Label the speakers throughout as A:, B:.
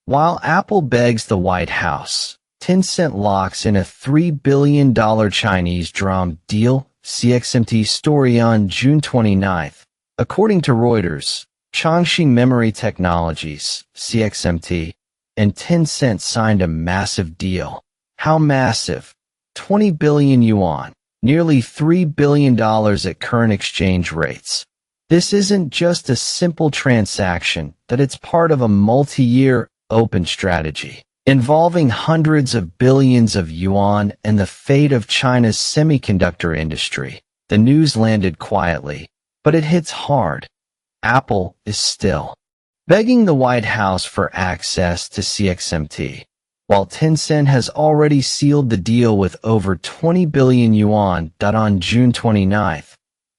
A: While Apple begs the White House, Tencent locks in a $3 billion Chinese DRAM deal, CXMT story on June 29. According to Reuters, Changsha Memory Technologies, CXMT, and Tencent signed a massive deal. How massive? 20 billion yuan, nearly $3 billion at current exchange rates. This isn't just a simple transaction, that it's part of a multi-year, open strategy, involving hundreds of billions of yuan and the fate of China's semiconductor industry. The news landed quietly, but it hits hard. Apple is still begging the White House for access to CXMT, while Tencent has already sealed the deal with over 20 billion yuan. On June 29,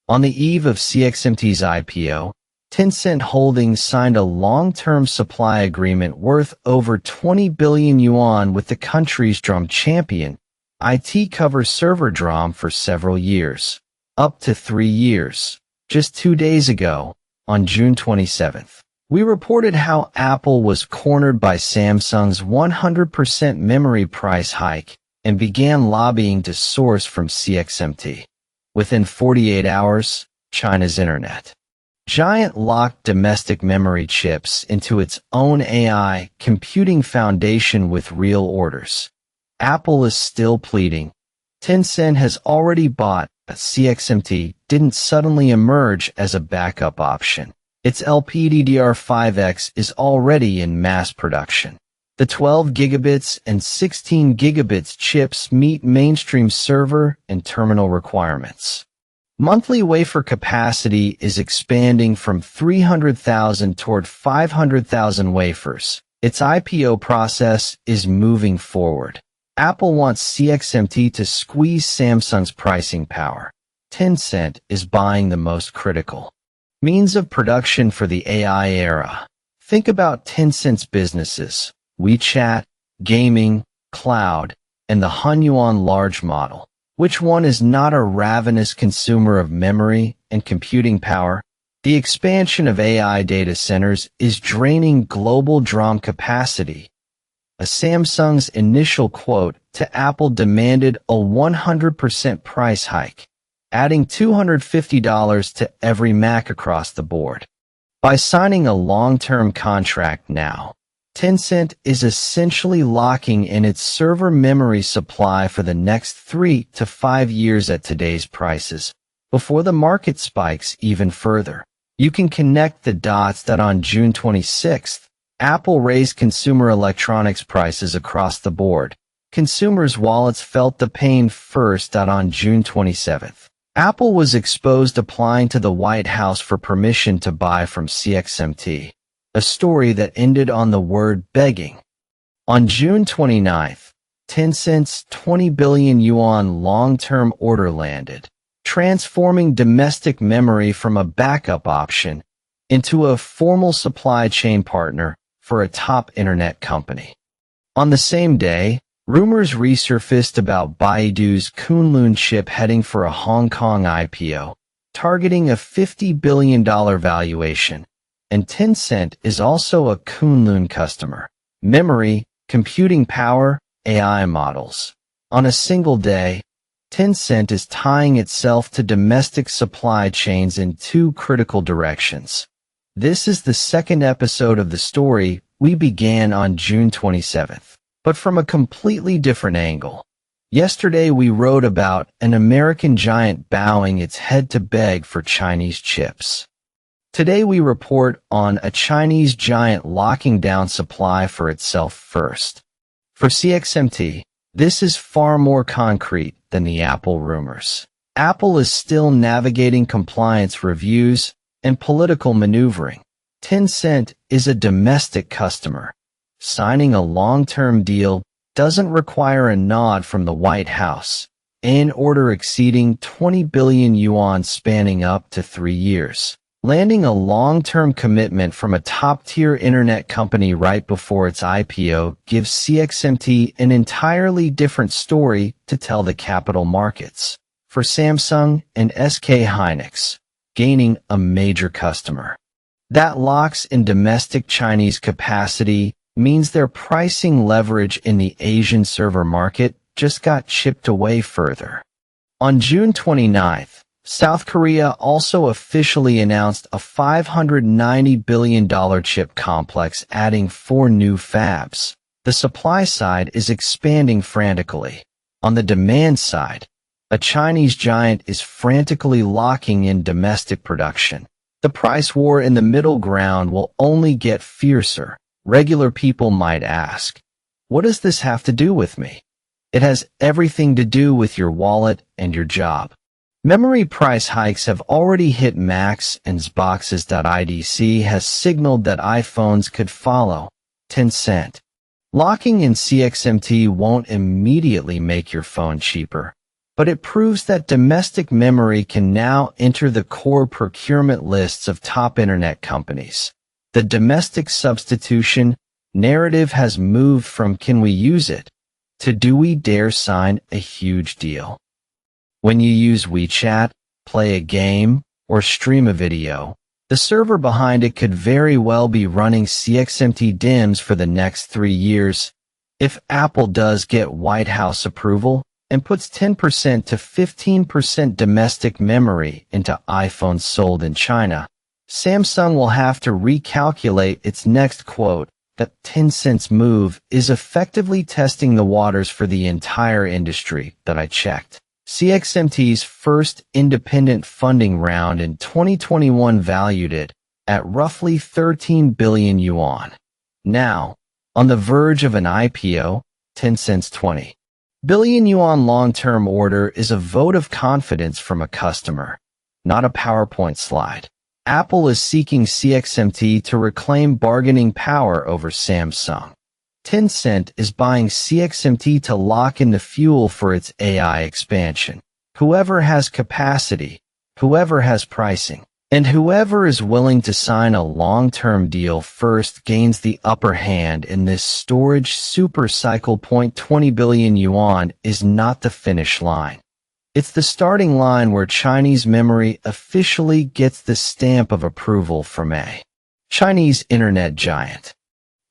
A: on the eve of CXMT's IPO, Tencent Holdings signed a long-term supply agreement worth over 20 billion yuan with the country's DRAM champion. IT covers server DRAM for several years, up to 3 years. Just 2 days ago, on June 27, we reported how Apple was cornered by Samsung's 100% memory price hike and began lobbying to source from CXMT. Within 48 hours, China's internet giant locked domestic memory chips into its own AI computing foundation with real orders. Apple is still pleading. Tencent has already bought, but CXMT didn't suddenly emerge as a backup option. Its LPDDR5X is already in mass production. The 12 gigabits and 16 gigabits chips meet mainstream server and terminal requirements. Monthly wafer capacity is expanding from 300,000 toward 500,000 wafers. Its IPO process is moving forward. Apple wants CXMT to squeeze Samsung's pricing power. Tencent is buying the most critical means of production for the AI era. Think about Tencent's businesses: WeChat, gaming, cloud, and the Hunyuan large model. Which one is not a ravenous consumer of memory and computing power? The expansion of AI data centers is draining global DRAM capacity. A Samsung's initial quote to Apple demanded a 100% price hike, adding $250 to every Mac across the board. By signing a long-term contract now, Tencent is essentially locking in its server memory supply for the next 3 to 5 years at today's prices, before the market spikes even further. You can connect the dots that on June 26th, Apple raised consumer electronics prices across the board. Consumers' wallets felt the pain first. On June 27th, Apple was exposed applying to the White House for permission to buy from CXMT. A story that ended on the word begging. On June 29th, Tencent's 20 billion yuan long-term order landed, transforming domestic memory from a backup option into a formal supply chain partner for a top internet company. On the same day, rumors resurfaced about Baidu's Kunlun chip heading for a Hong Kong IPO, targeting a $50 billion valuation. And Tencent is also a Kunlun customer. Memory, computing power, AI models. On a single day, Tencent is tying itself to domestic supply chains in 2 critical directions. This is the second episode of the story we began on June 27th, but from a completely different angle. Yesterday we wrote about an American giant bowing its head to beg for Chinese chips. Today we report on a Chinese giant locking down supply for itself first. For CXMT, this is far more concrete than the Apple rumors. Apple is still navigating compliance reviews and political maneuvering. Tencent is a domestic customer. Signing a long-term deal doesn't require a nod from the White House, an order exceeding 20 billion yuan spanning up to 3 years. Landing a long-term commitment from a top-tier internet company right before its IPO gives CXMT an entirely different story to tell the capital markets. For Samsung and SK Hynix, gaining a major customer that locks in domestic Chinese capacity means their pricing leverage in the Asian server market just got chipped away further. On June 29th, South Korea also officially announced a $590 billion chip complex, adding 4 new fabs. The supply side is expanding frantically. On the demand side, a Chinese giant is frantically locking in domestic production. The price war in the middle ground will only get fiercer. Regular people might ask, what does this have to do with me? It has everything to do with your wallet and your job. Memory price hikes have already hit max, and Xboxes.idc has signaled that iPhones could follow. Tencent. Locking in CXMT won't immediately make your phone cheaper, but it proves that domestic memory can now enter the core procurement lists of top internet companies. The domestic substitution narrative has moved from "can we use it" to "do we dare sign a huge deal?" When you use WeChat, play a game, or stream a video, the server behind it could very well be running CXMT DIMMs for the next 3 years. If Apple does get White House approval and puts 10% to 15% domestic memory into iPhones sold in China, Samsung will have to recalculate its next quote. That Tencent's move is effectively testing the waters for the entire industry that I checked. CXMT's first independent funding round in 2021 valued it at roughly 13 billion yuan. Now, on the verge of an IPO, Tencent's 20 billion yuan long-term order is a vote of confidence from a customer, not a PowerPoint slide. Apple is seeking CXMT to reclaim bargaining power over Samsung. Tencent is buying CXMT to lock in the fuel for its AI expansion. Whoever has capacity, whoever has pricing, and whoever is willing to sign a long-term deal first gains the upper hand in this storage super cycle. 20 billion yuan is not the finish line. It's the starting line where Chinese memory officially gets the stamp of approval from a Chinese internet giant.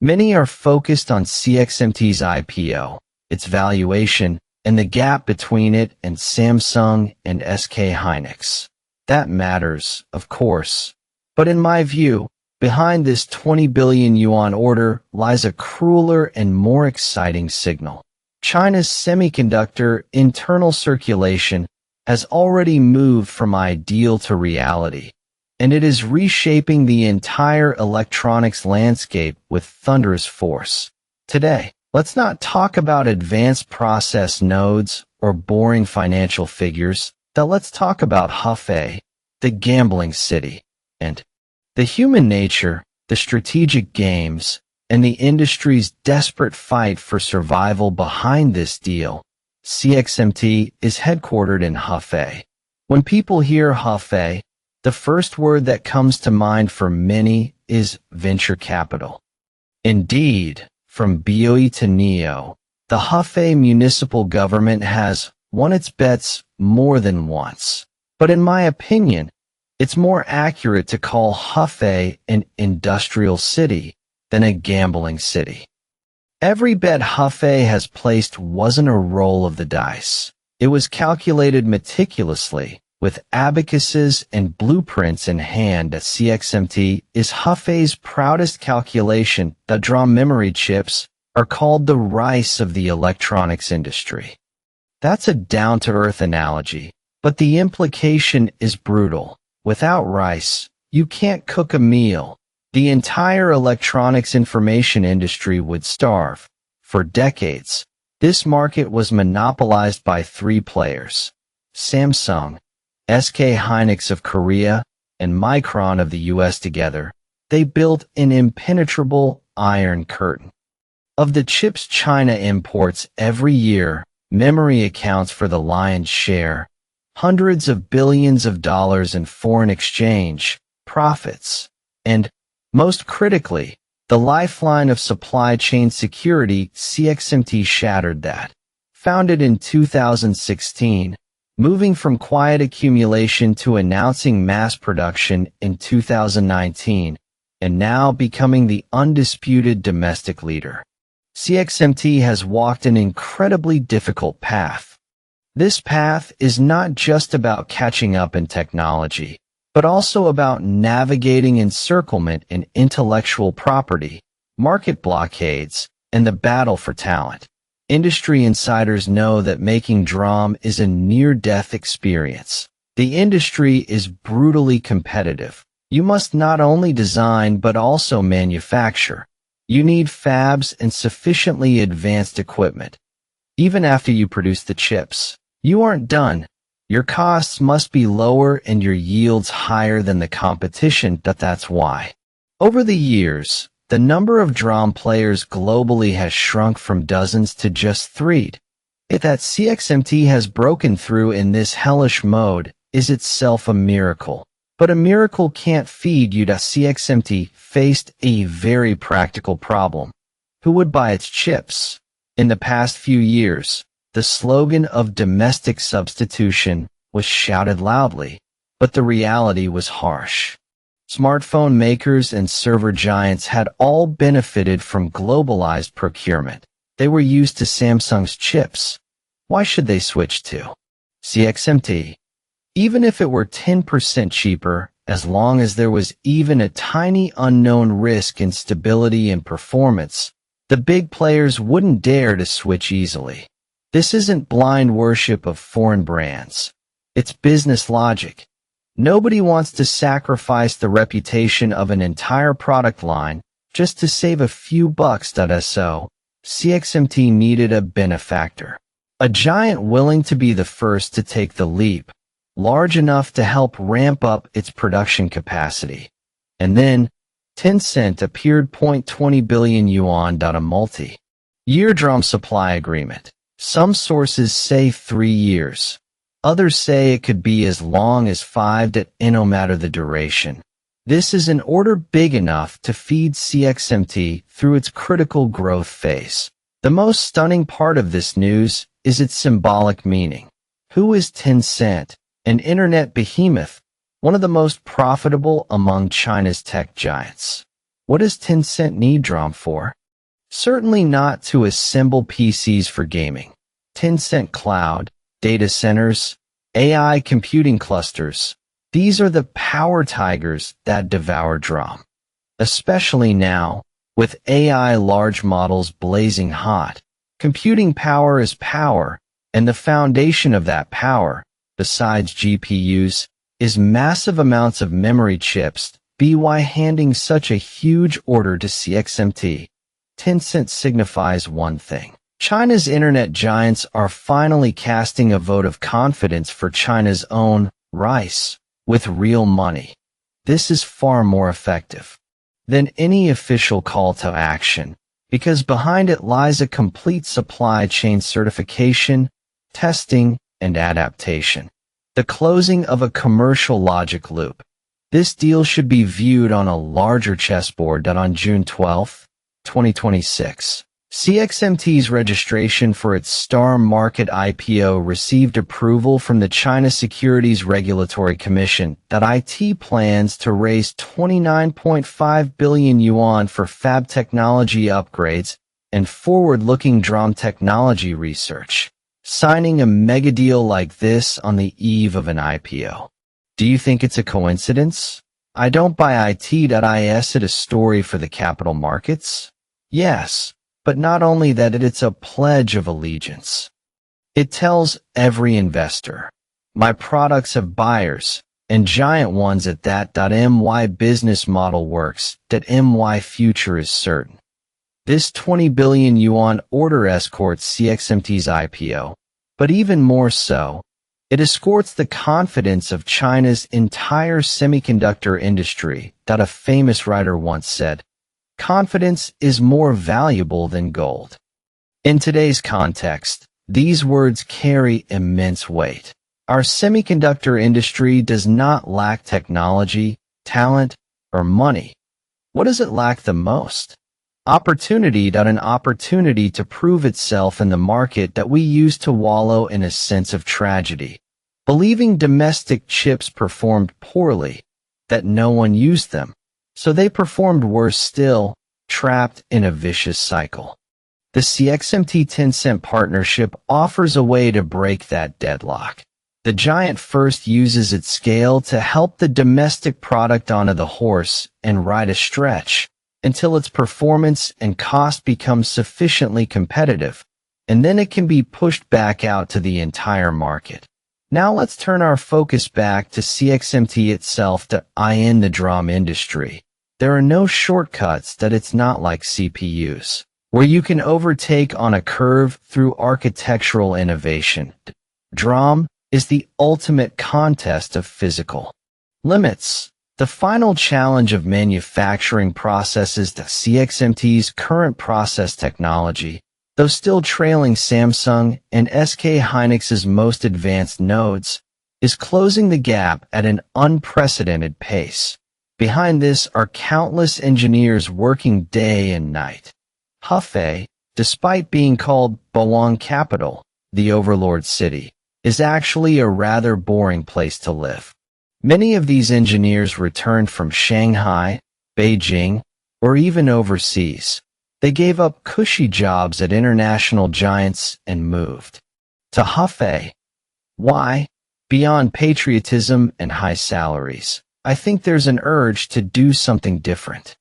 A: Many are focused on CXMT's IPO, its valuation, and the gap between it and Samsung and SK Hynix. That matters, of course. But in my view, behind this 20 billion yuan order lies a crueler and more exciting signal. China's semiconductor internal circulation has already moved from ideal to reality, and it is reshaping the entire electronics landscape with thunderous force. Today, let's not talk about advanced process nodes or boring financial figures. Let's talk about Hefei, the gambling city, and the human nature, the strategic games, and the industry's desperate fight for survival behind this deal. CXMT is headquartered in Hefei. When people hear Hefei, the first word that comes to mind for many is venture capital. Indeed, from BOE to NEO, the Hefei municipal government has won its bets more than once. But in my opinion, it's more accurate to call Hefei an industrial city than a gambling city. Every bet Hefei has placed wasn't a roll of the dice. It was calculated meticulously, with abacuses and blueprints in hand. CXMT is Hefei's proudest calculation. The DRAM memory chips are called the rice of the electronics industry. That's a down-to-earth analogy, but the implication is brutal. Without rice, you can't cook a meal. The entire electronics information industry would starve. For decades, this market was monopolized by 3 players: Samsung, SK Hynix of Korea, and Micron of the US. Together, they built an impenetrable iron curtain. Of the chips China imports every year, memory accounts for the lion's share, hundreds of billions of dollars in foreign exchange profits, and, most critically, the lifeline of supply chain security. CXMT shattered that. Founded in 2016, moving from quiet accumulation to announcing mass production in 2019, and now becoming the undisputed domestic leader. CXMT has walked an incredibly difficult path. This path is not just about catching up in technology, but also about navigating encirclement in intellectual property, market blockades, and the battle for talent. Industry insiders know that making DRAM is a near-death experience. The industry is brutally competitive. You must not only design but also manufacture. You need fabs and sufficiently advanced equipment. Even after you produce the chips, you aren't done. Your costs must be lower and your yields higher than the competition. That's why. Over the years, the number of DRAM players globally has shrunk from dozens to just 3. That CXMT has broken through in this hellish mode is itself a miracle. But a miracle can't feed you. CXMT faced a very practical problem. Who would buy its chips? In the past few years, the slogan of domestic substitution was shouted loudly, but the reality was harsh. Smartphone makers and server giants had all benefited from globalized procurement. They were used to Samsung's chips. Why should they switch to CXMT? Even if it were 10% cheaper, as long as there was even a tiny unknown risk in stability and performance, the big players wouldn't dare to switch easily. This isn't blind worship of foreign brands. It's business logic. Nobody wants to sacrifice the reputation of an entire product line just to save a few bucks. So, CXMT needed a benefactor. A giant willing to be the first to take the leap, large enough to help ramp up its production capacity. And then, Tencent appeared. 20 billion yuan. A multi-year DRAM supply agreement. Some sources say 3 years. Others say it could be as long as 5. No matter the duration. This is an order big enough to feed CXMT through its critical growth phase. The most stunning part of this news is its symbolic meaning. Who is Tencent? An internet behemoth, one of the most profitable among China's tech giants. What does Tencent need DRAM for? Certainly not to assemble PCs for gaming. Tencent Cloud, data centers, AI computing clusters. These are the power tigers that devour DRAM. Especially now, with AI large models blazing hot. Computing power is power, and the foundation of that power, besides GPUs, is massive amounts of memory chips. By handing such a huge order to CXMT, Tencent signifies one thing. China's internet giants are finally casting a vote of confidence for China's own rice with real money. This is far more effective than any official call to action, because behind it lies a complete supply chain certification, testing, and adaptation. The closing of a commercial logic loop. This deal should be viewed on a larger chessboard. On June 12, 2026, CXMT's registration for its Star Market IPO received approval from the China Securities Regulatory Commission. IT plans to raise 29.5 billion yuan for fab technology upgrades and forward-looking DRAM technology research. Signing a mega deal like this on the eve of an IPO. Do you think it's a coincidence? I don't buy it. Is it a story for the capital markets? Yes, but not only that, it's a pledge of allegiance. It tells every investor, my products have buyers, and giant ones at that. My business model works, my future is certain. This 20 billion yuan order escorts CXMT's IPO, but even more so, it escorts the confidence of China's entire semiconductor industry. A famous writer once said, confidence is more valuable than gold. In today's context, these words carry immense weight. Our semiconductor industry does not lack technology, talent, or money. What does it lack the most? Opportunity. An opportunity to prove itself in the market that we used to wallow in a sense of tragedy, believing domestic chips performed poorly, that no one used them. So they performed worse still, trapped in a vicious cycle. The CXMT Tencent partnership offers a way to break that deadlock. The giant first uses its scale to help the domestic product onto the horse and ride a stretch until its performance and cost become sufficiently competitive, and then it can be pushed back out to the entire market. Now let's turn our focus back to CXMT itself to in the DRAM industry. There are no shortcuts that it's not like CPUs, where you can overtake on a curve through architectural innovation. DRAM is the ultimate contest of physical limits. The final challenge of manufacturing processes to CXMT's current process technology, though still trailing Samsung and SK Hynix's most advanced nodes, is closing the gap at an unprecedented pace. Behind this are countless engineers working day and night. Hefei, despite being called Belong Capital, the overlord city, is actually a rather boring place to live. Many of these engineers returned from Shanghai, Beijing, or even overseas. They gave up cushy jobs at international giants and moved to Hefei. Why? Beyond patriotism and high salaries, I think there's an urge to do something different.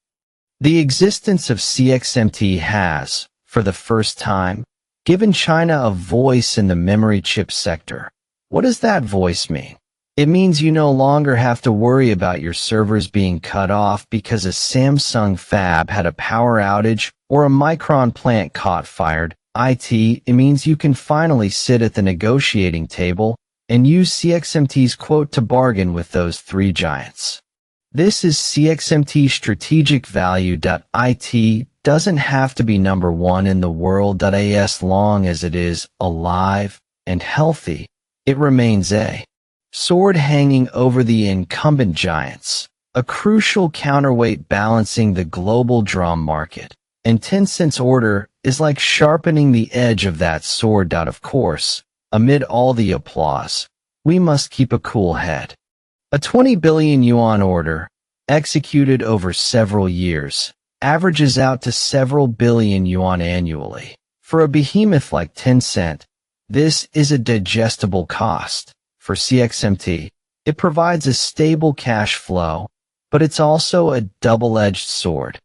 A: The existence of CXMT has, for the first time, given China a voice in the memory chip sector. What does that voice mean? It means you no longer have to worry about your servers being cut off because a Samsung fab had a power outage or a Micron plant caught fired. It means you can finally sit at the negotiating table and use CXMT's quote to bargain with those three giants. This is CXMT strategic value. It doesn't have to be number one in the world. As long as it is alive and healthy, it remains a sword hanging over the incumbent giants, a crucial counterweight balancing the global DRAM market. And Tencent's order is like sharpening the edge of that sword. Of course, amid all the applause, we must keep a cool head. A 20 billion yuan order, executed over several years, averages out to several billion yuan annually. For a behemoth like Tencent, this is a digestible cost. For CXMT, it provides a stable cash flow, but it's also a double-edged sword.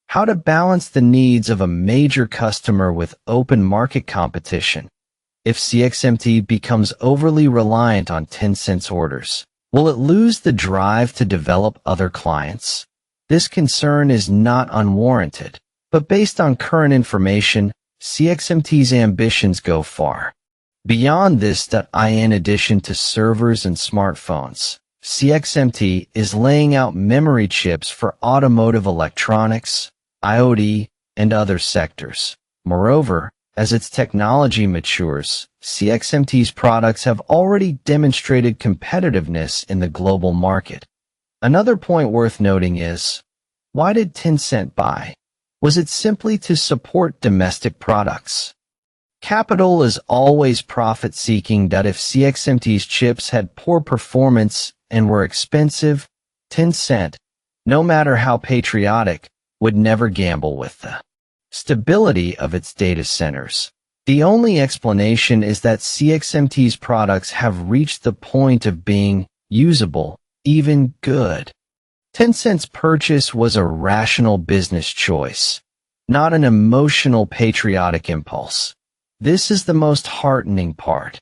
A: How to balance the needs of a major customer with open market competition? If CXMT becomes overly reliant on Tencent's orders, will it lose the drive to develop other clients? This concern is not unwarranted, but based on current information, CXMT's ambitions go far. Beyond this, in addition to servers and smartphones, CXMT is laying out memory chips for automotive electronics, IoT, and other sectors. Moreover, as its technology matures, CXMT's products have already demonstrated competitiveness in the global market. Another point worth noting is, why did Tencent buy? Was it simply to support domestic products? Capital is always profit-seeking. If CXMT's chips had poor performance and were expensive, Tencent, no matter how patriotic, would never gamble with the stability of its data centers. The only explanation is that CXMT's products have reached the point of being usable, even good. Tencent's purchase was a rational business choice, not an emotional patriotic impulse. This is the most heartening part.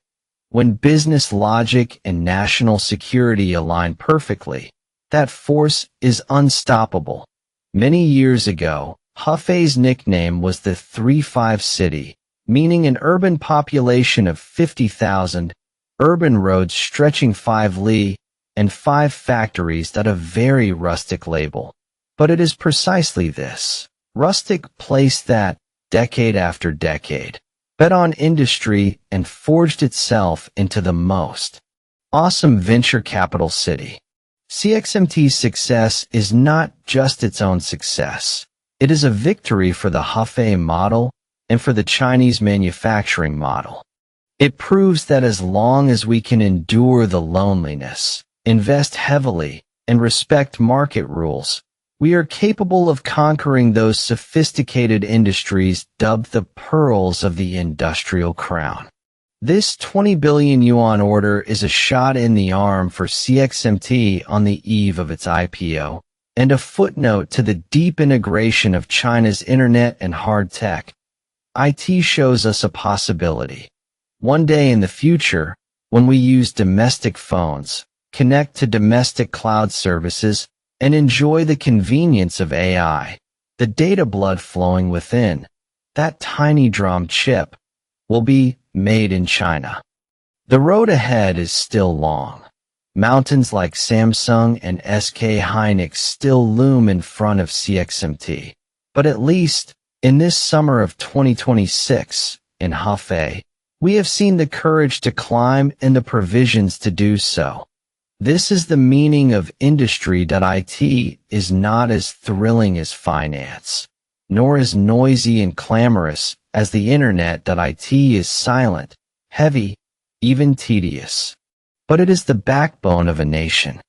A: When business logic and national security align perfectly, that force is unstoppable. Many years ago, Hefei's nickname was the 3-5 city, meaning an urban population of 50,000, urban roads stretching 5 li, and 5 factories. A very rustic label. But it is precisely this rustic place that, decade after decade, bet on industry and forged itself into the most awesome venture capital city. CXMT's success is not just its own success. It is a victory for the Hefei model and for the Chinese manufacturing model. It proves that as long as we can endure the loneliness, invest heavily, and respect market rules, We are capable of conquering those sophisticated industries dubbed the pearls of the industrial crown. This 20 billion yuan order is a shot in the arm for CXMT on the eve of its IPO, and a footnote to the deep integration of China's internet and hard tech. IT shows us a possibility. One day in the future, when we use domestic phones, connect to domestic cloud services, and enjoy the convenience of AI, the data blood flowing within, that tiny DRAM chip will be made in China. The road ahead is still long. Mountains like Samsung and SK Hynix still loom in front of CXMT. But at least, in this summer of 2026, in Hefei, we have seen the courage to climb and the provisions to do so. This is the meaning of industry.IT is not as thrilling as finance, nor as noisy and clamorous as the internet.IT is silent, heavy, even tedious. But it is the backbone of a nation.